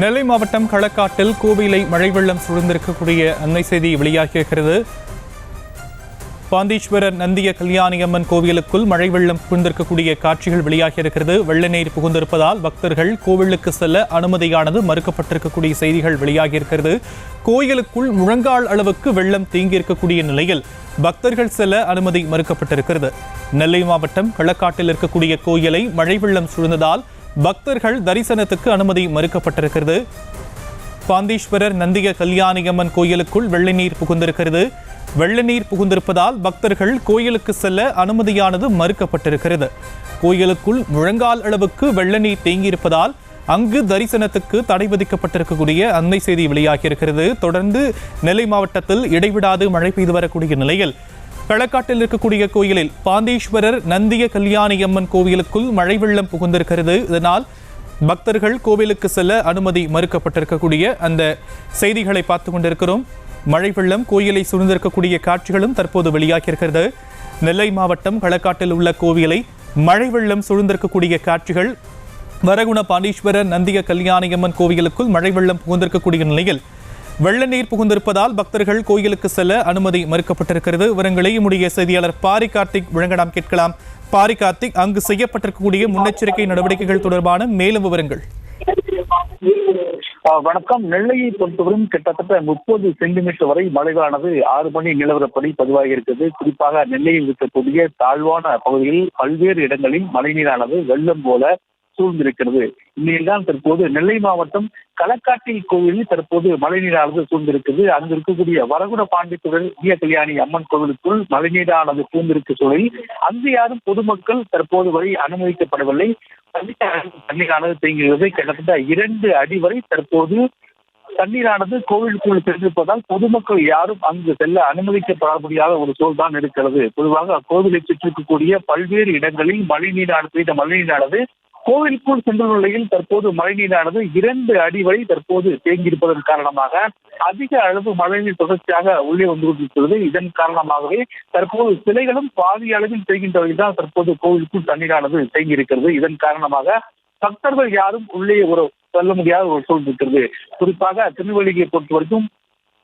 நெல்லை மாவட்டம் களக்காட்டில் கோவிலை மழை வெள்ளம் சூழ்ந்திருக்கக்கூடிய அன்னை செய்தி வெளியாகியிருக்கிறது. பாந்தீஸ்வரர் நந்திய கல்யாணியம்மன் கோவிலுக்குள் மழை வெள்ளம் புகுந்திருக்கக்கூடிய காட்சிகள் வெளியாகியிருக்கிறது. வெள்ள நீர் புகுந்திருப்பதால் பக்தர்கள் கோவிலுக்கு செல்ல அனுமதியானது மறுக்கப்பட்டிருக்கக்கூடிய செய்திகள் வெளியாகியிருக்கிறது. கோயிலுக்குள் முழங்கால் அளவுக்கு வெள்ளம் தேங்கியிருக்கக்கூடிய நிலையில் பக்தர்கள் செல்ல அனுமதி மறுக்கப்பட்டிருக்கிறது. நெல்லை மாவட்டம் களக்காட்டில் இருக்கக்கூடிய கோயிலை மழை வெள்ளம் சூழ்ந்ததால் பக்தர்கள் தரிசனத்துக்கு அனுமதி மறுக்கப்பட்டிருக்கிறது. பாந்தீஸ்வரர் நந்திய கல்யாணியம்மன் கோயிலுக்குள் வெள்ள நீர் புகுந்திருக்கிறது. வெள்ள நீர் புகுந்திருப்பதால் பக்தர்கள் கோயிலுக்கு செல்ல அனுமதியானது மறுக்கப்பட்டிருக்கிறது. கோயிலுக்குள் முழங்கால் அளவுக்கு வெள்ள நீர் தேங்கியிருப்பதால் அங்கு தரிசனத்துக்கு தடை விதிக்கப்பட்டிருக்கக்கூடிய அன்னை செய்தி வெளியாகியிருக்கிறது. தொடர்ந்து நெல்லை மாவட்டத்தில் இடைவிடாது மழை பெய்து வரக்கூடிய நிலையில் களக்காட்டில் இருக்கக்கூடிய கோயிலில் பாந்தீஸ்வரர் நந்திய கல்யாணியம்மன் கோவிலுக்குள் மழை வெள்ளம் புகுந்திருக்கிறது. இதனால் பக்தர்கள் கோவிலுக்கு செல்ல அனுமதி மறுக்கப்பட்டிருக்கக்கூடிய அந்த செய்திகளை பார்த்து கொண்டிருக்கிறோம். மழை வெள்ளம் கோயிலை சூழ்ந்திருக்கக்கூடிய காட்சிகளும் தற்போது வெளியாகியிருக்கிறது. நெல்லை மாவட்டம் களக்காட்டில் உள்ள கோவிலை மழை வெள்ளம் சூழ்ந்திருக்கக்கூடிய காட்சிகள். வரகுண பாண்டீஸ்வரர் நந்திய கல்யாணியம்மன் கோவிலுக்குள் மழை வெள்ளம் புகுந்திருக்கக்கூடிய நிலையில் வெள்ள நீர் புகுந்திருப்பதால் பக்தர்கள் கோயிலுக்கு செல்ல அனுமதி மறுக்கப்பட்டிருக்கிறது. விவரங்களை நம்முடைய செய்தியாளர் பாரி கார்த்திக் வழங்க நாம் கேட்கலாம். பாரி கார்த்திக், அங்கு செய்யப்பட்டிருக்கக்கூடிய முன்னெச்சரிக்கை நடவடிக்கைகள் தொடர்பான மேலும் விவரங்கள். வணக்கம். நெல்லையை பொறுத்தவரையும் கிட்டத்தட்ட 30 சென்டிமீட்டர் வரை மழையானது 6 மணி நிலவரப்படி பதிவாகி இருக்கிறது. குறிப்பாக நெல்லையில் இருக்கக்கூடிய தாழ்வான பகுதிகளில் பல்வேறு இடங்களில் மழைநீரானது வெள்ளம் போல சூழ்ந்திருக்கிறது. இந்நிலையில்தான் தற்போது நெல்லை மாவட்டம் களக்காட்டில் கோவிலில் தற்போது மழைநீரானது சூழ்ந்திருக்கிறது. அங்கு இருக்கக்கூடிய வரகுண பாண்டீஸ்வரர் நந்திய கல்யாணி அம்மன் கோவிலுக்குள் மழைநீரானது சூழ்ந்திருக்க சூழலில் அங்கு யாரும் பொதுமக்கள் தற்போது வரை அனுமதிக்கப்படவில்லை. தண்ணீரானது தேங்குகிறது. கிட்டத்தட்ட 2 அடி வரை தற்போது தண்ணீரானது கோவிலுக்குள் சென்றிருப்பதால் பொதுமக்கள் யாரும் அங்கு செல்ல அனுமதிக்கப்பட முடியாத ஒரு சூழல் தான் இருக்கிறது. பொதுவாக கோவிலை சுற்றிருக்கக்கூடிய பல்வேறு இடங்களில் மழைநீரானது கோவிலுக்குள் சென்றுள்ள நிலையில் தற்போது மழைநீரானது 2 அடி வரை தற்போது தேங்கியிருப்பதன் காரணமாக அதிக அளவு மழைநீர் தொடர்ச்சியாக உள்ளே வந்து கொண்டிருக்கிறது. இதன் காரணமாகவே தற்போது சிலைகளும் பாதி அளவில் தேங்கின்ற வகையில் தற்போது கோவிலுக்குள் தண்ணீரானது தேங்கியிருக்கிறது. இதன் காரணமாக பக்தர்கள் யாரும் உள்ளே செல்ல முடியாத ஒரு சூழல் இருக்கிறது. குறிப்பாக திருநெல்வேலியை பொறுத்த வரைக்கும்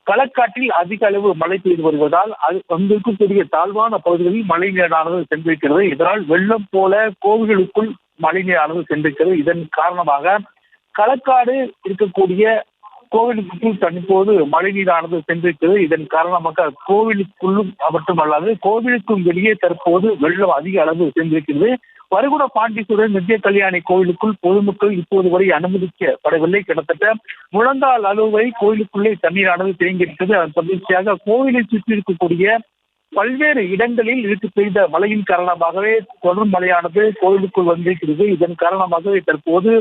களக்காட்டில் அதிக அளவு மழை பெய்து வருவதால் அங்கு இருக்கக்கூடிய தாழ்வான பகுதிகளில் மழை நீரானது சென்றிருக்கிறது. இதனால் வெள்ளம் போல கோவில்களுக்குள் மழைநீரானது சென்றிருக்கிறது. இதன் காரணமாக களக்காடு இருக்கக்கூடிய கோவிலுக்குள் தற்போது மழைநீரானது சென்றிருக்கிறது. இதன் காரணமாக கோவிலுக்குள்ளும் மட்டுமல்லாது கோவிலுக்கும் வெளியே தற்போது வெள்ளம் அதிக அளவு சென்றிருக்கிறது. வரகுண பாண்டீஸ்வரர் நந்திய கல்யாணி கோவிலுக்குள் பொதுமக்கள் இப்போது வரை அனுமதிக்கப்படவில்லை. கிட்டத்தட்ட முழங்கால் அளவு வரை கோவிலுக்குள்ளே தண்ணீரானது தேங்கியிருக்கிறது. அதன் தொடர்ச்சியாக கோவிலை சுற்றி இருக்கக்கூடிய பல்வேறு இடங்களில் இருக்கு பெய்த மழையின் காரணமாகவே தொடர் மழையானது கோவிலுக்குள் வந்திருக்கிறது. இதன் காரணமாகவே தற்போது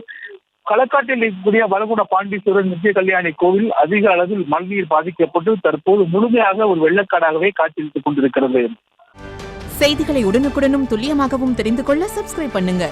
களக்காட்டில் இருக்கக்கூடிய வரகுண பாண்டீஸ்வரர் நித்திய கல்யாணி கோவில் அதிக அளவில் மழைநீர் பாதிக்கப்பட்டு தற்போது முழுமையாக ஒரு வெள்ளக்காடாகவே காட்சியளித்துக் கொண்டிருக்கிறது. செய்திகளை உடனுக்குடனும் துல்லியமாகவும் தெரிந்து கொள்ள சப்ஸ்கிரைப் பண்ணுங்க.